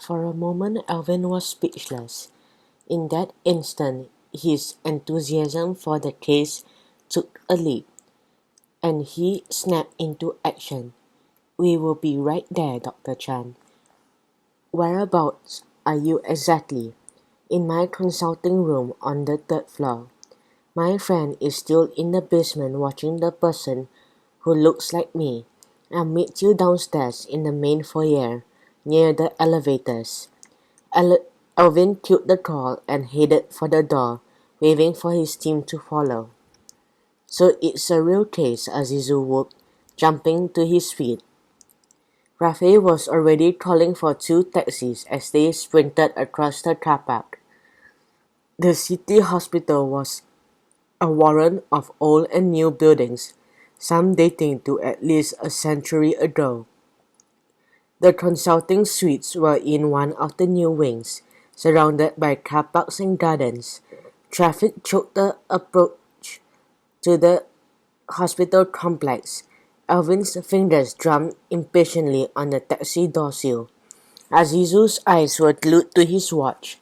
For a moment Alvin was speechless. In that instant his enthusiasm for the case took a leap, and he snapped into action. "We will be right there, Dr. Chan." "Whereabouts are you exactly?" "In my consulting room on the third floor. My friend is still in the basement watching the person who looks like me. I'll meet you downstairs in the main foyer, near the elevators." Alvin killed the call and headed for the door, waving for his team to follow. "So it's a real case," Azizu whooped, jumping to his feet. Rafe was already calling for 2 taxis as they sprinted across the car park. The city hospital was a warren of old and new buildings, some dating to at least a century ago. The consulting suites were in one of the new wings, surrounded by car parks and gardens. Traffic choked the approach to the hospital complex. Alvin's fingers drummed impatiently on the taxi door sill. Azizu's eyes were glued to his watch.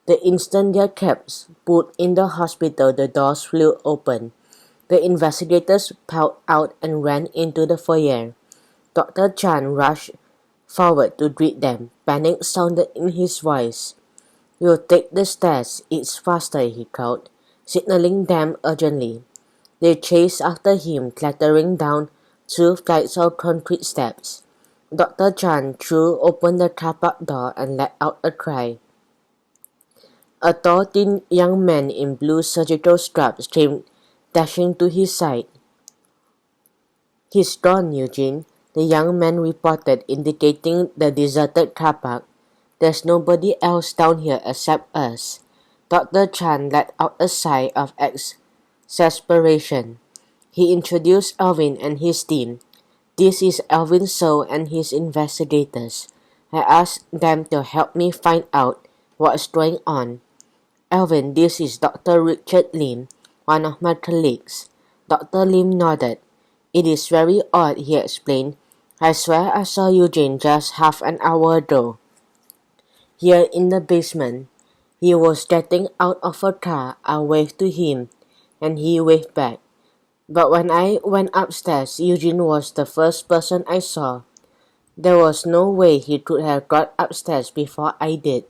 The instant their cabs pulled in the hospital, the doors flew open. The investigators piled out and ran into the foyer. Dr. Chan rushed forward to greet them. Panic sounded in his voice. "We'll take the stairs, it's faster," he called, signaling them urgently. They chased after him, clattering down 2 flights of concrete steps. Dr. Chan threw open the car park door and let out a cry. A tall, thin young man in blue surgical scrubs came dashing to his side. "He's gone, Eugene," the young man reported, indicating the deserted car park. "There's nobody else down here except us." Dr. Chan let out a sigh of exasperation. He introduced Alvin and his team. "This is Alvin So and his investigators. I asked them to help me find out what's going on. Alvin, this is Dr. Richard Lim, one of my colleagues." Dr. Lim nodded. "It is very odd," he explained. "I swear I saw Eugene just half an hour ago, here in the basement. He was getting out of a car. I waved to him, and he waved back. But when I went upstairs, Eugene was the first person I saw. There was no way he could have got upstairs before I did.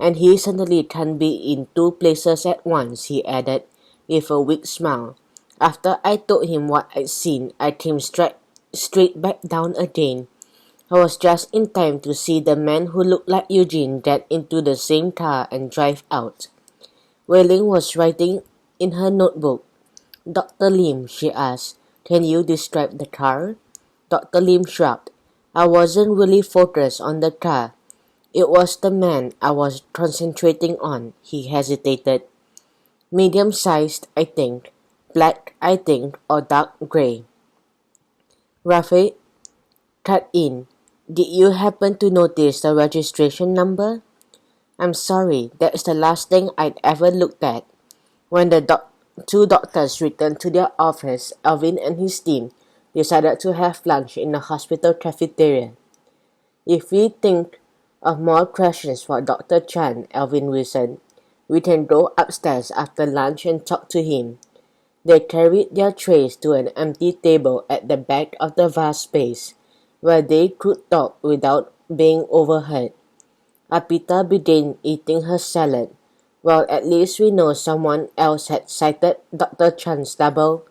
And he certainly can't be in 2 places at once," he added, with a weak smile. "After I told him what I'd seen, I came straight back down again. I was just in time to see the man who looked like Eugene get into the same car and drive out." Wei-Ling was writing in her notebook. "Dr. Lim," she asked, "can you describe the car?" Dr. Lim shrugged. "I wasn't really focused on the car. It was the man I was concentrating on." He hesitated. "Medium-sized, I think. Black, I think, or dark gray." Rafe cut in. "Did you happen to notice the registration number?" "I'm sorry, that's the last thing I'd ever looked at." When the 2 doctors returned to their office, Alvin and his team decided to have lunch in the hospital cafeteria. "If we think of more questions for Dr. Chan," Alvin reasoned, "we can go upstairs after lunch and talk to him." They carried their trays to an empty table at the back of the vast space, where they could talk without being overheard. Apita began eating her salad. "Well, at least we know someone else had sighted Dr. Chan's double,"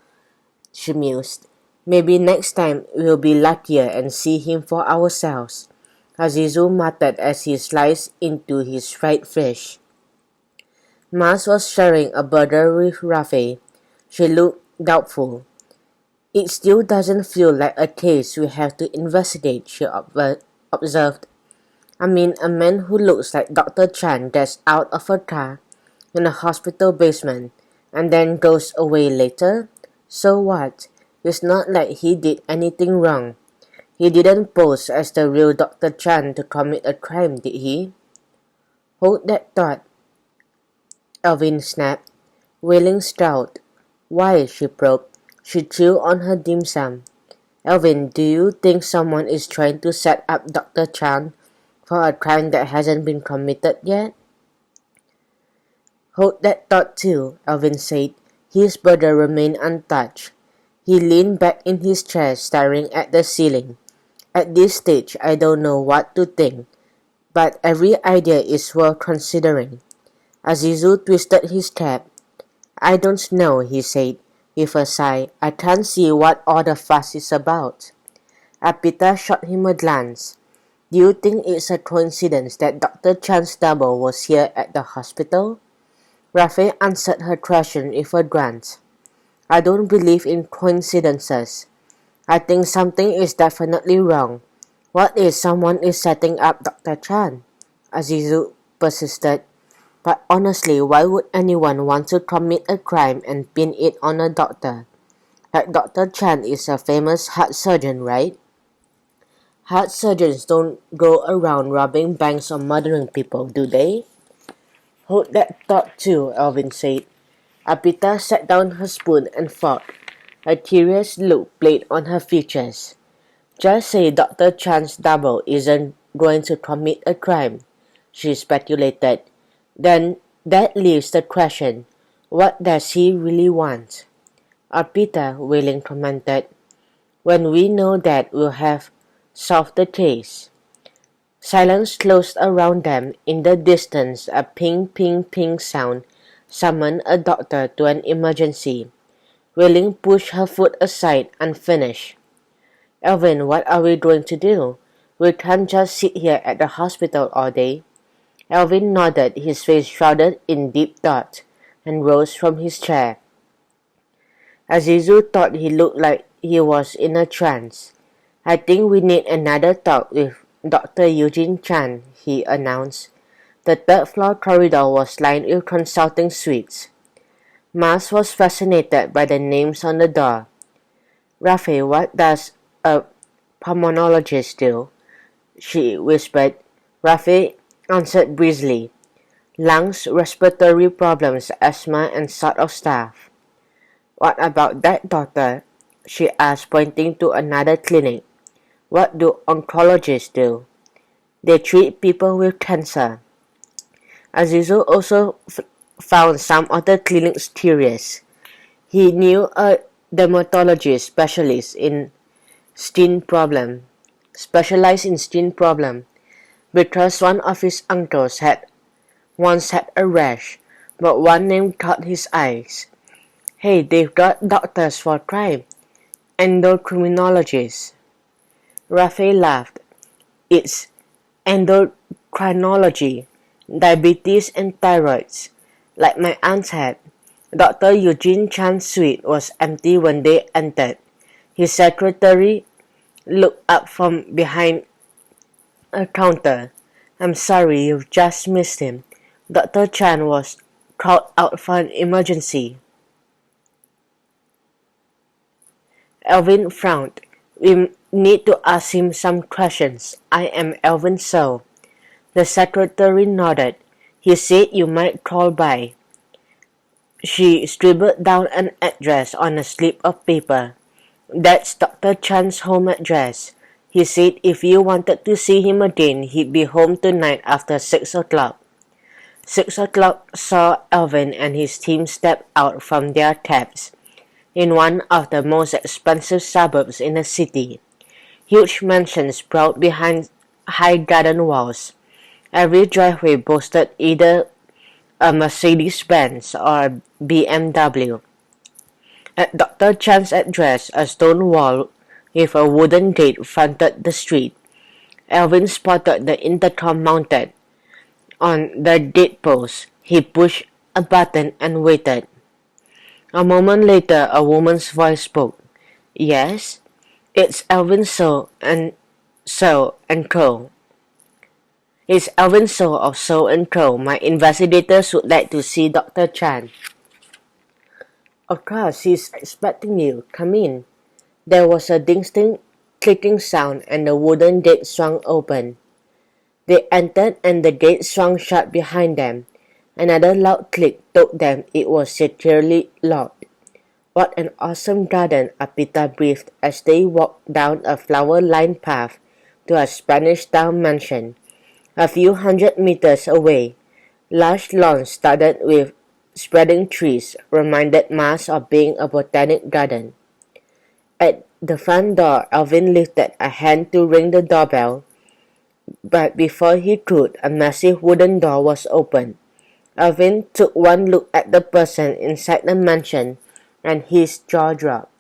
she mused. "Maybe next time we'll be luckier and see him for ourselves," Azizu muttered as he sliced into his fried fish. Mars was sharing a burger with Rafe. She looked doubtful. "It still doesn't feel like a case we have to investigate," she observed. "I mean, a man who looks like Dr. Chan gets out of a car in a hospital basement and then goes away later? So what? It's not like he did anything wrong. He didn't pose as the real Dr. Chan to commit a crime, did he?" "Hold that thought," Alvin snapped. Wei-Ling scowled. "Why?" she probed. She chewed on her dim sum. "Alvin, do you think someone is trying to set up Dr. Chan for a crime that hasn't been committed yet? Hold that thought too, Alvin said. His brother remained untouched. He leaned back in his chair, staring at the ceiling. At this stage, I don't know what to think, but every idea is worth considering. Azizu twisted his cap. I don't know, he said, with a sigh. I can't see what all the fuss is about. Apita shot him a glance. Do you think it's a coincidence that Dr. Chan's double was here at the hospital? Rafe answered her question with a grunt. I don't believe in coincidences. I think something is definitely wrong. What if someone is setting up Dr. Chan? Azizu persisted. But honestly, why would anyone want to commit a crime and pin it on a doctor? Like Dr. Chan is a famous heart surgeon, right? Heart surgeons don't go around robbing banks or murdering people, do they? Hold that thought too, Alvin said. Apita set down her spoon and fork. A curious look played on her features. Just say Dr. Chan's double isn't going to commit a crime, she speculated. Then that leaves the question, what does he really want? Apita, Wheeling commented. When we know that, we'll have solved the case. Silence closed around them. In the distance, a ping, ping, ping sound summoned a doctor to an emergency. Wheeling pushed her foot aside, unfinished. Alvin, what are we going to do? We can't just sit here at the hospital all day. Alvin nodded, his face shrouded in deep thought, and rose from his chair. Azizu thought he looked like he was in a trance. I think we need another talk with Dr. Eugene Chan, he announced. The third-floor corridor was lined with consulting suites. Mars was fascinated by the names on the door. Rafe, what does a pulmonologist do? She whispered. Rafe answered breezily. Lungs, respiratory problems, asthma, and sort of stuff. What about that, doctor? She asked, pointing to another clinic. What do oncologists do? They treat people with cancer. Azizu also found some other clinics curious. He knew a dermatologist specialized in skin problem, because one of his uncles had once had a rash, but one name caught his eyes. Hey, they've got doctors for crime, endocrinologists. Rafe laughed. It's endocrinology, diabetes and thyroids, like my aunt had. Dr. Eugene Chan's suite was empty when they entered. His secretary looked up from behind a counter. I'm sorry, you've just missed him. Dr. Chan was called out for an emergency. Alvin frowned. We need to ask him some questions. I am Alvin So. The secretary nodded. He said you might call by. She scribbled down an address on a slip of paper. That's Dr. Chan's home address. He said if you wanted to see him again, he'd be home tonight after 6 o'clock. 6 o'clock saw Alvin and his team step out from their cabs in one of the most expensive suburbs in the city. Huge mansions sprawled behind high garden walls. Every driveway boasted either a Mercedes-Benz or a BMW. At Dr. Chan's address, a stone wall with a wooden gate fronted the street. Alvin spotted the intercom mounted on the gatepost. He pushed a button and waited. A moment later, a woman's voice spoke. Yes? It's Alvin So and Co. It's Alvin So of So and Co. My investigators would like to see Dr. Chan. Of course, he's expecting you. Come in. There was a distinct clicking sound and the wooden gate swung open. They entered and the gate swung shut behind them. Another loud click told them it was securely locked. What an awesome garden, Apita breathed as they walked down a flower-lined path to a Spanish-style mansion. A few hundred meters away, large lawns studded with spreading trees reminded Mars of being a botanic garden. At the front door, Alvin lifted a hand to ring the doorbell, but before he could, a massive wooden door was opened. Alvin took one look at the person inside the mansion, and his jaw dropped.